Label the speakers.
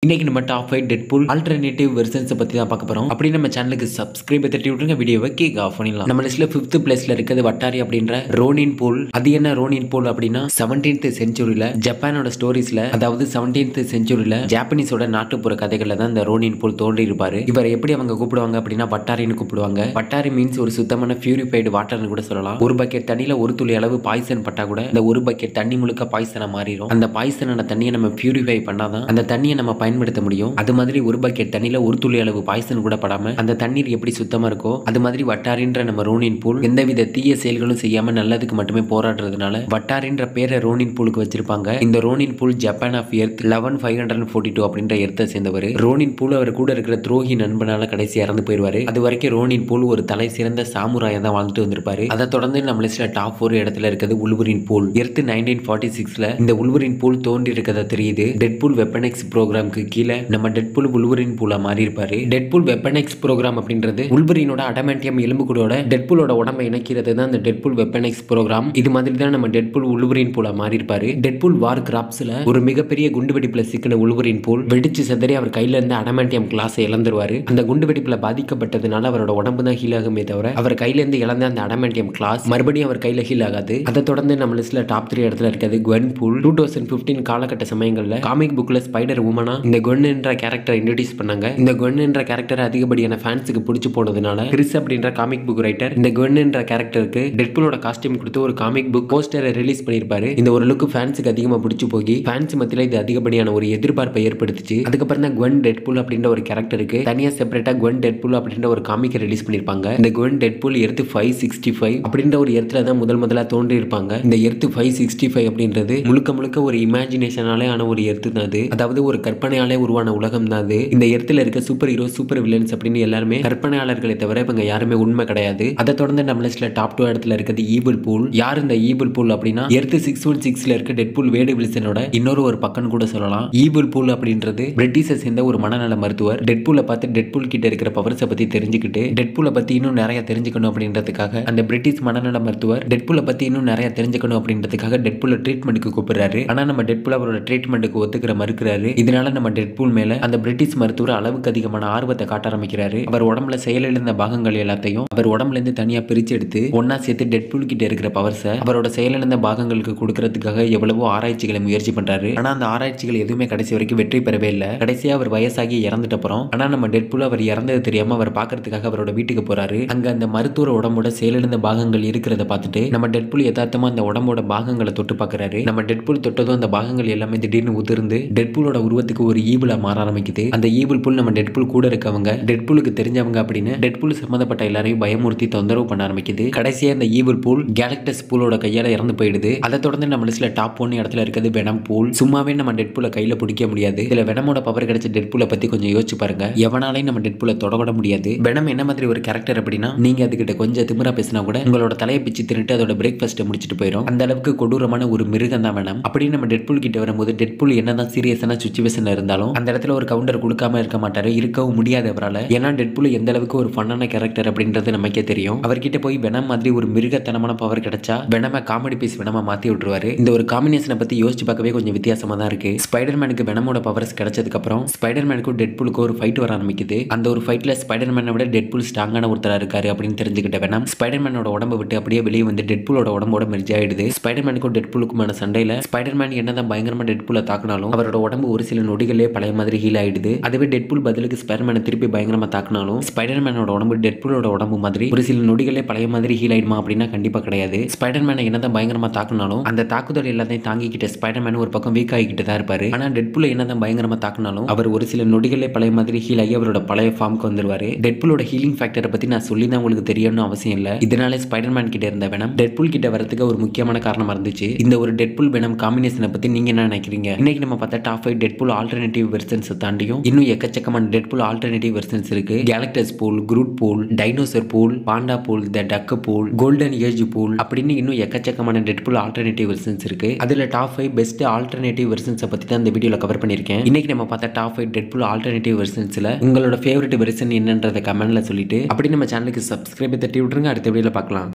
Speaker 1: இன்னைக்கு நம்ம top 5 Deadpool alternative versions பத்தி தான் பார்க்க போறோம். அப்படி நம்ம சேனலுக்கு சப்ஸ்கிரைப் தட்டி விட்டுருங்க, வீடியோவை கிக் ஆஃப் பண்ணிடலாம். நம்ம லிஸ்ட்ல 5th பிளேஸ்ல இருக்கிறது வட்டாரி அப்படின்ற ரோனின் பூல். அது என்ன ரோனின் பூல் அப்படின்னா 17th செஞ்சுரியில ஜப்பானோட ஸ்டோரிஸ்ல, அதாவது 17th செஞ்சுரியில ஜாப்பனீஸோட நாட்டுப்புற கதைகள்ல தான் இந்த ரோனின் பூல் தோன்றி இருப்பாரு. இவர் எப்படி அவங்க கூப்பிடுவாங்க அப்படின்னா வட்டாரின்னு கூப்பிடுவாங்க. வட்டாரி மீன்ஸ் ஒரு சுத்தமான பியூரிஃபைடு வாட்டர்னு கூட சொல்லலாம். ஒரு பக்கெட் தண்ணியில ஒரு துளி அளவு பாய்சன் பட்டா கூட இந்த ஒரு பக்கெட் தண்ணி முழுக்க பாய்சனா மாறிடும். அந்த பாய்சனான தண்ணியை நம்ம பியூரிஃபை பண்ணாதான் அந்த தண்ணியை நம்ம பயன்படுத்த முடியும். அது மாதிரி ஒரு பக்கெட் தண்ணியில ஒரு துளி அளவு பாய்சன் கூட படாம அந்த தண்ணீர் எப்படி சுத்தமா இருக்கோ அது மாதிரி வட்டாரின்ற நம்ம ரோனின் பூல் எந்தவித தீய செயல்களும் செய்யாம நல்லதுக்கு மட்டுமே போராடுறதுனால வட்டாரின்ற பேரை ரோனின் பூலுக்கு வச்சிருப்பாங்க. இந்த Ronin pool Japan of earth 11542 அப்படின்ற எர்த்தை சேர்ந்தவர். ரோனின் பூல் அவர் கூட இருக்கிற துரோகி நண்பனால கடைசி இறந்து போயிருவாரு. அது வரைக்கும் ரோனின் பூல் ஒரு தலை சிறந்த சாமுராயா தான் வாழ்ந்துட்டு வந்திருப்பாரு. அதை தொடர்ந்து நம்ம லிஸ்ட்ல டாப் 4 இடத்துல இருக்கிறது உல்வரின் பூல். எர்த் 1946ல இந்த உல்வரின் பூல் தோன்றி இருக்கதா தெரியுது. டெட்பூல் வெப்பன் எக்ஸ் ப்ரோக்ராமுக்கு கீழே நம்ம டெட்பூல் உல்வரின் பூலா மாறி இருப்பாரு. டெட்பூல் வெப்பன் எக்ஸ் ப்ரோக்ராம் அப்படின்றது உல்வரினோட அடமாண்டியம் எலும்புக்கூடோட டெட்பூலோட உடம்பை இணைக்கிறது தான் இந்த டெட்பூல் வெப்பன் எக்ஸ் ப்ரோக்ராம். இது மாதிரி தான் நம்ம டெட்பூல் உல்வரின் பூலா மாறி இருப்பாரு. டெட்பூல் வார் கிராப்ஸ்ல ஒரு மிகப்பெரிய குண்டு வெடிப்புல சிக்கின உல்வரின் பூல் வெடிச்சு செதறி அவர் கையில இருந்து அடமாண்டியம் கிளாஸை இழந்துருவாரு. அந்த குண்டு வெடிப்புல பாதிக்கப்பட்டதுனால அவரோட உடம்பு தான் ஹீல் ஆகுமே தவிர அவர் கையில இருந்து இழந்த அந்த அடமாண்டியம் கிளாஸ் மறுபடியும் அவர் கையில ஹீல் ஆகாது. அதை தொடர்ந்து நம்ம லிஸ்ட்ல டாப் 3 இடத்துல இருக்கிறது குவென் பூல். 2015 காலகட்ட சமயங்கள்ல காமிக் புக்ல ஸ்பைடர் உமனா இந்த குவென் என்ற கேரக்டரை இன்ட்ரோடியூஸ் பண்ணாங்க. இந்த குவென் என்ற கேரக்டர் அதிகப்படியான ஃபேன்ஸுக்கு பிடிச்சு போனதுனால கிறிஸ் அப்படின்ற காமிக் புக் ரைட்டர் இந்த குவென் என்ற கேரக்டருக்கு டெட்பூலோட காஸ்டியூம் கொடுத்து ஒரு காமிக் புக் போஸ்டரை ரிலீஸ் பண்ணிருப்பாரு. இந்த ஒரு லுக் ஃபேன்ஸுக்கு அதிகமா பிடிச்சு போய் ஃபேன்ஸ் மத்தியில இது அதிகப்படியான ஒரு எதிர்பார்ப்பை ஏற்படுத்துச்சு. அதுக்கப்புறம் தான் குவென் டெட்பூல் அப்படின்ற ஒரு கேரக்டருக்கு தனியா செப்பரேட்டா குவென் டெட்பூல் அப்படின்ற ஒரு காமிக்கை ரிலீஸ் பண்ணிருப்பாங்க. இந்த குவென் டெட்பூல் எர்த் 565 அப்படின்ற ஒரு எர்த்ல தான் முதல்ல தோன்றி இருப்பாங்க. இந்த எர்த் 565 அப்படின்றது முழுக்க முழுக்க ஒரு இமேஜினேஷனாலே ஆன ஒரு எர்த் தான் அது. அதாவது ஒரு கற்பனையாலே உருவான உலகம் தான் அது. இந்த எர்த்ல இருக்க சூப்பர் ஹீரோ சூப்பர் வில்லன்ஸ் அப்படின்னு எல்லாருமே கற்பனையாளர்களை தவிர இவங்க யாருமே உண்மை கிடையாது. அதை தொடர்ந்து நம்ம லிஸ்ட்ல டாப் 2 இடத்துல இருக்கிறது ஈபிள் பூல். யார் இந்த ஈபிள் பூல் அப்படின்னா எர்த் 616ல இருக்க டெட்பூல் வேடு வில்சனோட இன்னொரு ஒரு பக்கம் கூட சொல்லலாம். ஈபிள் பூல் அப்படின்றது பிரிட்டிஷை சேர்ந்த ஒரு மனநல மருத்துவர். டெட்பூலை பார்த்து டெட்பூல் கிட்ட இருக்கிற பவர்ஸை பத்தி தெரிஞ்சுக்கிட்டு டெட்பூலை பத்தி இன்னும் நிறைய தெரிஞ்சுக்கணும் அப்படின்றதுக்காக அந்த பிரிட்டிஷ் மனநல மருத்துவர் டெட்பூலை பத்தி இன்னும் நிறைய தெரிஞ்சுக்கணும் அப்படின்றதுக்காக டெட்பூலை ட்ரீட்மெண்ட்டுக்கு கூப்பிடுறாரு. ஆனா நம்ம டெட்பூல் அவரோட ட்ரீட்மெண்ட்டுக்கு ஒத்துக்கிற மறுக்கிறாரு. இதனால நம்ம டெட்பூல் மேல அந்த பிரிட்டிஷ் மருத்துவர் அளவுக்கு அதிகமான ஆர்வத்தை காட்ட ஆரம்பிக்கிறாரு. அவர் உடம்புல செயலிழந்த பாகங்கள் எல்லாத்தையும் அவர் உடம்புல இருந்து தனியா பிரிச்சு எடுத்து ஒன்னா சேர்த்து டெட்பூல் கிட்ட இருக்கிற பவர்ஸை அவரோட செயலிழந்த பாகங்களுக்கு கொடுக்கறதுக்காக எவ்வளவோ ஆராய்ச்சிகளை முயற்சி பண்றாரு. ஆனா அந்த ஆராய்ச்சிகள் எதுவுமே கடைசி வரைக்கும் வெற்றி பெறவே இல்லை. கடைசியா அவர் வயசாகி இறந்துட்ட அப்புறம் ஆனா நம்ம டெட்பூல் அவர் இறந்தது தெரியாம அவர் பாக்குறதுக்காக அவரோட வீட்டுக்கு போறாரு. அங்க அந்த மருத்துவ உடம்போட செயலிழந்த பாகங்கள் இருக்கிறத பார்த்துட்டு நம்ம டெட்பூல் யதார்த்தமா அந்த உடம்போட பாகங்களை தொட்டு பாக்குறாரு. நம்ம டெட்பூல் தொட்டதும் அந்த பாகங்கள் எல்லாமே திடீர்னு உதிர்ந்து டெட்பூலோட உருவத்துக்கு ஒரு ஈபிளா மாற ஆரம்பிக்குது. அந்த ஈபிள் பூல் நம்ம டெட்பூல் கூட இருக்கவங்க டெட்பூலுக்கு தெரிஞ்சவங்க அப்படின்னு டெட்பூல் சம்பந்தப்பட்ட எல்லாரையும் பயமுறுத்தி தொந்தரவு பண்ண ஆரம்பிக்குது. கடைசியா இந்த ஈபிள் பூல் கேலக்டஸ் பூலோட கையால இறந்து போயிடுது. அதை தொடர்ந்து நம்ம லிஸ்ட்ல டாப் 1 இடத்துல இருக்கிறது வெனம் பூல். சும்மாவே நம்ம டெட்பூலை கையில பிடிக்க முடியாது. இதுல வெனமோட பவர் கிடைச்ச டெட்பூலை பத்தி கொஞ்சம் யோசிச்சு பாருங்க. எவனாலையும் நம்ம டெட்பூலை தொடக்கூட முடியாது. வெனம் என்ன மாதிரி ஒரு கேரக்டர் அப்படின்னா நீங்க அதுகிட்ட கொஞ்சம் திமிரா பேசினா கூட உங்களோட தலையை பிச்சு தின்னுட்டு அதோட பிரேக்ஃபாஸ்ட்டை முடிச்சிட்டு போயிடும். அந்த அளவுக்கு கொடூரமான ஒரு மிருகம் தான் வெனம். அப்படின்னு நம்ம டெட்பூல் கிட்ட வரும்போது டெட்பூல் என்னதான் சீரியஸான சிச்சுவேஷன்ல இருந்தாலும் அந்த இடத்துல ஒரு கவுண்டர் கொடுக்காம இருக்க மாட்டாரு, இருக்கவும் முடியாது அவரால். ஏன்னா டெட்பூல் எந்த அளவுக்கு ஒரு ஃபன்னான கேரக்டர் அப்படின்றது நமக்கே தெரியும். அவர்கிட்ட போய் வெனம் மாதிரி ஒரு மிருகத்தனமான பவர் கிடைச்சா வெனம காமெடி பீஸ் வெனமா மாத்தி விட்டுருவாரு. இந்த ஒரு காம்பினேஷனை பத்தி யோசிச்சு பார்க்கவே கொஞ்சம் வித்தியாசமா தான் இருக்கு. ஸ்பைடர்மேனுக்கு வெனமோட பவர்ஸ் கிடைச்சதுக்கு அப்புறம் ஸ்பைடர்மேனுக்கும் டெட்பூலுக்கும் ஒரு ஃபைட் வர ஆரம்பிக்குது. அந்த ஒரு ஃபைட்ல ஸ்பைடர்மேனை விட டெட்பூல் ஸ்ட்ராங்கான ஒருத்தரா இருக்காரு அப்படின்னு தெரிஞ்சுக்கிட்ட வெனம் ஸ்பைடர்மேனோட உடம்பை விட்டு அப்படியே வெளியே வந்து டெட்பூலோட உடம்போட மெர்ஜ் ஆயிடுது. ஸ்பைடர்மேனுக்கும் டெட்பூலுக்குமான சண்டையில ஸ்பைடர்மேன் என்னதான் பயங்கரமா டெட்பூலை தாக்குனாலும் அவரோட உடம்பு ஒரு சில நொடிகளே பழைய மாதிரி ஹீல் ஆயிடுது. அதுவே டெட்பூல் பதிலுக்கு ஸ்பைடர்மேனை திருப்பி பயங்கரமா தாக்குனாலும் ஸ்பைடர்மேனோட உடம்பு டெட்பூலோட உடம்பு மாதிரி ஒரு சில நொடிகளே பழைய மாதிரி ஹீல் ஆயிடுமா அப்படின்னா கண்டிப்பா கிடையாது. ஸ்பைடர்மேனை என்னதான் பயங்கரமா தாக்குனாலும் அந்த தாக்குதல் எல்லாத்தையும் தாங்கிக்கிட்ட ஸ்பைடர்மேன் ஒரு பக்கம் வீக் ஆகிக்கிட்டு தான் இருப்பாரு. ஆனா டெட்பூல் என்னதான் பயங்கரமா தாக்குனாலும் அவர் ஒரு சில நொடிகளே பழைய மாதிரி ஹீல் ஆகி அவரோட பழைய ஃபார்முக்கு வந்துருவாரு. டெட்பூலோட ஹீலிங் ஃபேக்டரை பத்தி நான் சொல்லி தான் உங்களுக்கு தெரியணும்னு அவசியம் இல்லை. இதனால ஸ்பைடர்மேன் கிட்ட இருந்த வெனம் டெட்பூல் கிட்ட வரதுக்கு ஒரு முக்கியமான காரணமா இருந்துச்சு. இந்த ஒரு டெட்பூல் வெனம் காம்பினேஷனை பத்தி நீங்க என்ன நினைக்கிறீங்க? இன்னைக்கு நம்ம பார்த்தா டாப் 5 டெட்பூல் ஆல்டர்னேட்டிவ் வெர்ஷன்ஸ் தாண்டியும் இன்னும் எக்கச்சக்கமான டெட்பூல் ஆல்டர்னேட்டிவ் வெர்ஷன்ஸ் இருக்கு. Galactus pool, Groot pool, dinosaur pool, panda pool, the duck pool, golden age pool அப்படின்னு இன்னும் எக்கச்சக்கமான டெட்பூல் ஆல்டர்னேட்டிவ் வெர்ஷன்ஸ் இருக்கு. அதுல டாப் 5 பெஸ்ட் ஆல்டர்னேட்டிவ் வெர்ஷன்ஸ் பத்தி தான் இந்த வீடியோல கவர் பண்ணிருக்கேன். இன்னைக்கு நம்ம பார்த்த டாப் 5 டெட்பூல் ஆல்டர்னேட்டிவ் வெர்ஷன்ஸ்ல உங்களோட ஃபேவரட் வெர்ஷன் என்னன்றத கமெண்ட்ல சொல்லிட்டு அப்படி நம்ம சேனலுக்கு சப்ஸ்கிரைப் தட்டி விட்டுருங்க. அடுத்த வீடியோல பார்க்கலாம்.